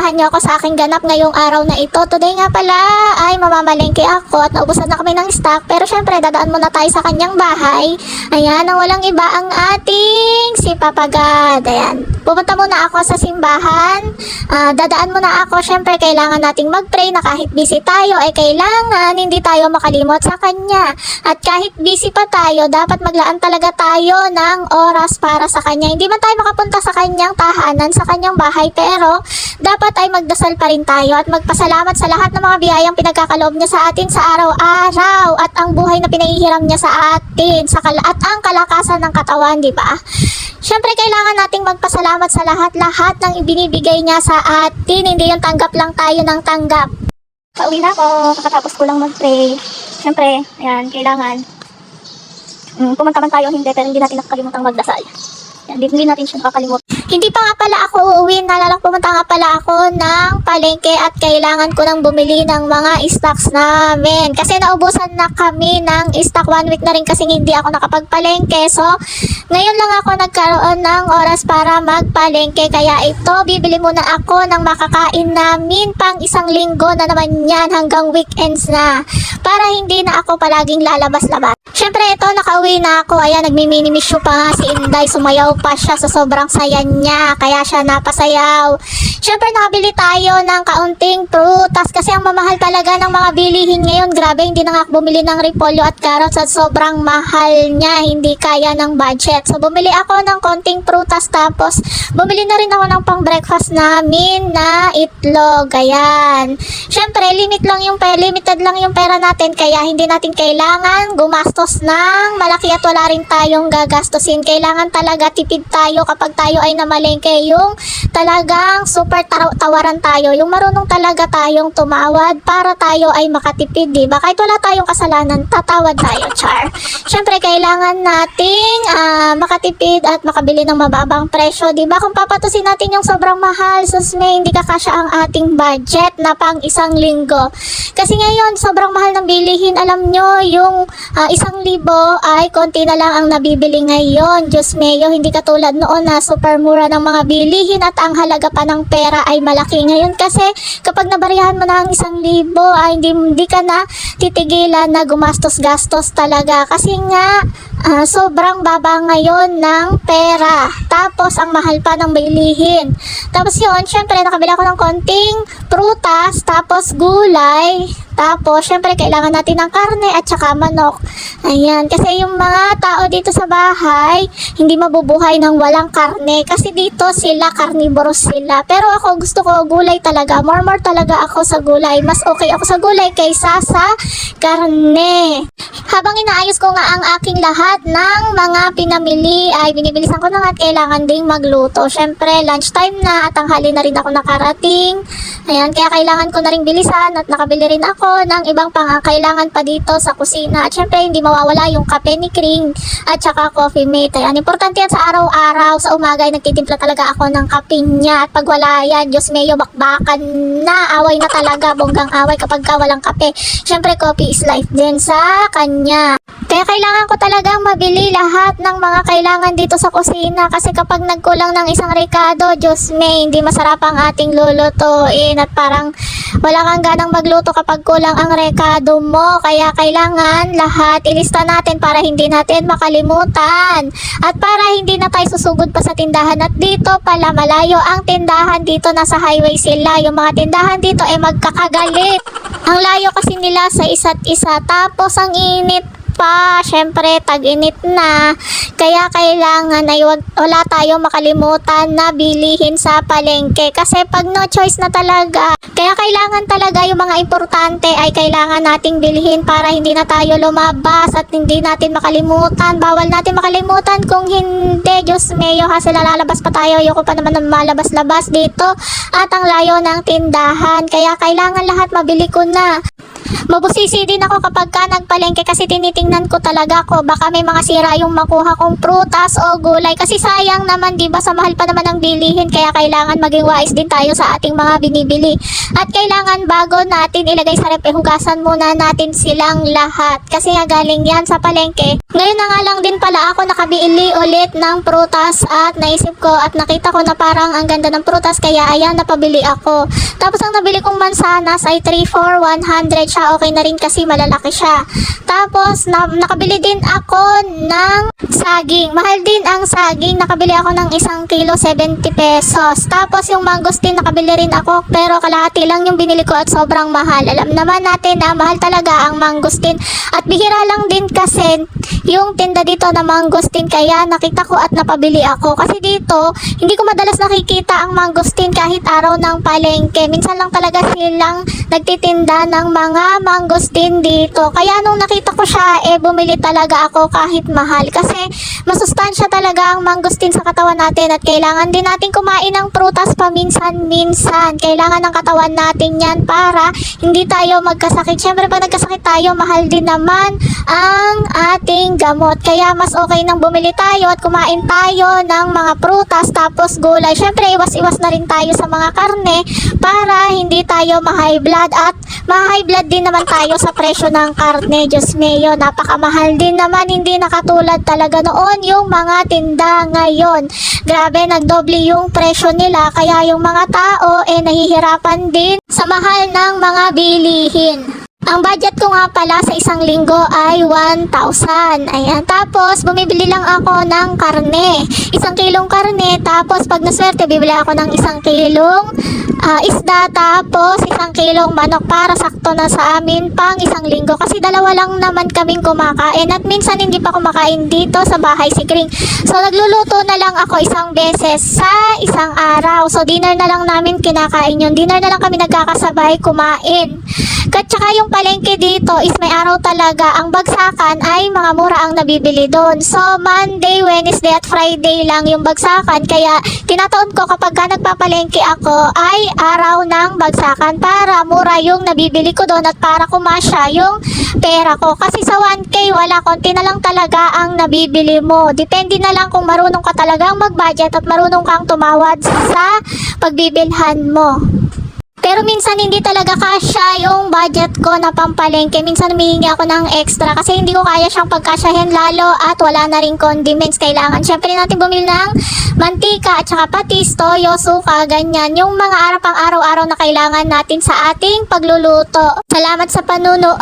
samahan niyo ako sa aking ganap ngayong araw na ito. Today nga pala ay mamamalengke ako at naubusan na kami ng stock. Pero syempre, dadaan muna tayo sa kanyang bahay. Ayan, ang walang iba ang ating si Papa God. Ayan, pupunta muna ako sa simbahan. Dadaan muna ako. Syempre, kailangan nating mag-pray na kahit busy tayo, ay kailangan hindi tayo makalimot sa kanya. At kahit busy pa tayo, dapat maglaan talaga tayo ng oras para sa kanya. Hindi man tayo makapunta sa kanyang tahanan, sa kanyang bahay, pero dapat ay magdasal pa rin tayo at magpasalamat sa lahat ng mga biyayang pinagkakaloob niya sa atin sa araw-araw at ang buhay na pinahihiram niya sa atin at ang kalakasan ng katawan, di ba? Siyempre, kailangan nating magpasalamat sa lahat-lahat ng ibinibigay niya sa atin. Hindi yung tanggap lang tayo ng tanggap. Pauwi na ako, kakatapos ko lang mag-pray. Siyempre, ayan, kailangan pumunta man tayo hindi, pero hindi natin nakakalimutang magdasal. Hindi natin siya makakalimutan. Hindi pa nga pala ako uuwi, pumunta nga pala ako ng palengke at kailangan ko nang bumili ng mga stocks namin. Kasi naubusan na kami ng stock 1 week na rin kasi hindi ako nakapagpalengke. So, ngayon lang ako nagkaroon ng oras para magpalengke. Kaya ito, bibili muna ako ng makakain namin pang isang linggo na naman yan hanggang weekends na. Para hindi na ako palaging lalabas-labas. Siyempre, ito, nakauwi na ako. Ayan, nagmi-mini-miss pa nga si Inday. Sumayaw pa siya sa sobrang saya niya. Kaya siya napasayaw. Siyempre, nakabili tayo ng kaunting prutas. Kasi ang mamahal talaga ng mga bilihin ngayon. Grabe, hindi na nga ako bumili ng repolyo at carrots at sobrang mahal niya. Hindi kaya ng budget. So, bumili ako ng konting prutas. Tapos, bumili na rin ako ng pang-breakfast namin na itlog. Ayan. Siyempre, limited lang yung pera natin. Kaya, hindi natin kailangan gumastos ng malaki at wala rin tayong gagastusin. Kailangan talaga tipid tayo kapag tayo ay namalengke, yung talagang super tawaran tayo, yung marunong talaga tayong tumawad para tayo ay makatipid, diba? Kahit wala tayong kasalanan, tatawad tayo, char. Siyempre, kailangan nating makatipid at makabili ng mababang presyo, diba? Kung papatusin natin yung sobrang mahal, susme, hindi kakasya ang ating budget na pang isang linggo. Kasi ngayon, sobrang mahal ng bilihin. Alam nyo, yung 1,000 ay konti na lang ang nabibili ngayon. Diyos mayo, hindi katulad noon na super mura ng mga bilihin at ang halaga pa ng pera ay malaki. Ngayon kasi, kapag nabarihan mo na ang 1,000 ay hindi ka na titigilan na gumastos-gastos talaga. Kasi nga, sobrang baba ngayon ng pera. Tapos, ang mahal pa ng bilihin. Tapos yun, syempre, nakabili ako ng konting prutas, tapos gulay. Tapos, syempre, kailangan natin ng karne at saka manok. Ayan, kasi yung mga tao dito sa bahay, hindi mabubuhay ng walang karne. Kasi dito sila, carnivorous sila. Pero ako, gusto ko gulay talaga. More talaga ako sa gulay. Mas okay ako sa gulay kaysa sa karne. Habang inaayos ko nga ang aking lahat ng mga pinamili, ay binibilisan ko na nga at kailangan ding magluto. Syempre, lunchtime na at tanghali na rin ako nakarating. Ayan, kaya kailangan ko na rin bilisan at nakabili rin ako ng ibang pangangailangan pa dito sa kusina. At syempre, hindi mawawala yung kape ni Kring at saka coffee mate. Ayan, importante yan sa araw-araw. Sa umaga ay nagtitimpla talaga ako ng kape niya. At pag wala yan, Diyos mayo, bakbakan na. Away na talaga, bonggang away kapag walang kape. Syempre, coffee is life din sa kanya. Kaya kailangan ko talagang mabili lahat ng mga kailangan dito sa kusina. Kasi kapag nagkulang ng isang rekado, Diyos may, hindi masarap ang ating lulutuin. At parang wala kang ganang magluto kapag kulang ang rekado mo. Kaya kailangan lahat ilista natin para hindi natin makalimutan. At para hindi na tayo susugod pa sa tindahan. At dito pala malayo ang tindahan dito. Nasa highway sila. Yung mga tindahan dito ay magkakagalit. Ang layo kasi nila sa isa't isa. Tapos ang init pa, syempre tag-init na, kaya kailangan ay wala tayo makalimutan na bilihin sa palengke kasi pag no choice na talaga, kaya kailangan talaga yung mga importante ay kailangan nating bilhin para hindi na tayo lumabas at hindi natin makalimutan. Bawal natin makalimutan, kung hindi, Diyos mayo, kasi lalabas pa tayo. Ayoko pa naman na malabas-labas dito at ang layo ng tindahan, kaya kailangan lahat mabili ko na. Mabusisi din ako kapag ka nagpalengke kasi tinitingnan ko talaga ko baka may mga sira yung makuha kong prutas o gulay kasi sayang naman 'di ba sa mahal pa naman ng bilihin kaya kailangan maging wise din tayo sa ating mga binibili. At kailangan bago natin ilagay sa ref hugasan muna natin silang lahat kasi nga galing yan sa palengke. Ngayon na nga lang din pala ako nakabili ulit ng prutas at naisip ko at nakita ko na parang ang ganda ng prutas kaya ayan napabili ako. Tapos ang nabili kong mansanas ay 3 for 100 siya. Okay na rin kasi malalaki siya. Tapos nakabili din ako ng saging. Mahal din ang saging. Nakabili ako ng 1 kilo 70 pesos. Tapos yung mangosteen nakabili rin ako pero kalahati lang yung binili ko at sobrang mahal. Alam naman natin na mahal talaga ang mangosteen. At bihira lang din kasi yung tinda dito na mangosteen kaya nakita ko at napabili ako. Kasi dito hindi ko madalas nakikita ang mangosteen kahit araw ng palengke. Minsan lang talaga silang nagtitinda ng mga mangosteen dito. Kaya nung nakita ko siya, bumili talaga ako kahit mahal. Kasi masustansya talaga ang mangosteen sa katawan natin at kailangan din natin kumain ng prutas paminsan-minsan. Kailangan ng katawan natin yan para hindi tayo magkasakit. Siyempre pag nagkasakit tayo, mahal din naman ang ating gamot. Kaya mas okay nang bumili tayo at kumain tayo ng mga prutas tapos gulay. Siyempre iwas-iwas na rin tayo sa mga karne para hindi tayo ma-high blood at ma-high blood din naman tayo sa presyo ng karne. Diyos mio, napakamahal din naman, hindi nakatulad talaga noon yung mga tinda ngayon. Grabe, nagdoble yung presyo nila kaya yung mga tao nahihirapan din sa mahal ng mga bilihin. Ang budget ko nga pala sa isang linggo ay 1,000. Ayan. Tapos, bumibili lang ako ng karne. 1 kilong karne. Tapos, pag naswerte, bibili ako ng 1 kilong isda. Tapos, 1 kilong manok para sakto na sa amin pang 1 linggo. Kasi 2 lang naman kaming kumakain. At minsan, hindi pa kumakain dito sa bahay si Kring. So, nagluluto na lang ako 1 beses sa isang araw. So, dinner na lang namin kinakain yun. Dinner na lang kami nagkakasabay kumain. At saka yung palengke dito is may araw talaga. Ang bagsakan ay mga mura ang nabibili doon. So, Monday, Wednesday at Friday lang yung bagsakan. Kaya, tinataon ko kapag ka nagpapalengke ako ay araw ng bagsakan para mura yung nabibili ko doon at para kumasya yung pera ko. Kasi sa 1K, wala, konti na lang talaga ang nabibili mo. Depende na lang kung marunong ka talagang mag-budget at marunong kang tumawad sa pagbibilhan mo. Pero minsan hindi talaga kasya yung budget ko na pampalengke. Minsan humihingi ako ng extra kasi hindi ko kaya siyang pagkasyahin lalo at wala na rin condiments. Kailangan syempre natin bumili ng mantika at saka patis, toyo, suka, ganyan. Yung mga pang araw-araw na kailangan natin sa ating pagluluto. Salamat sa panunood.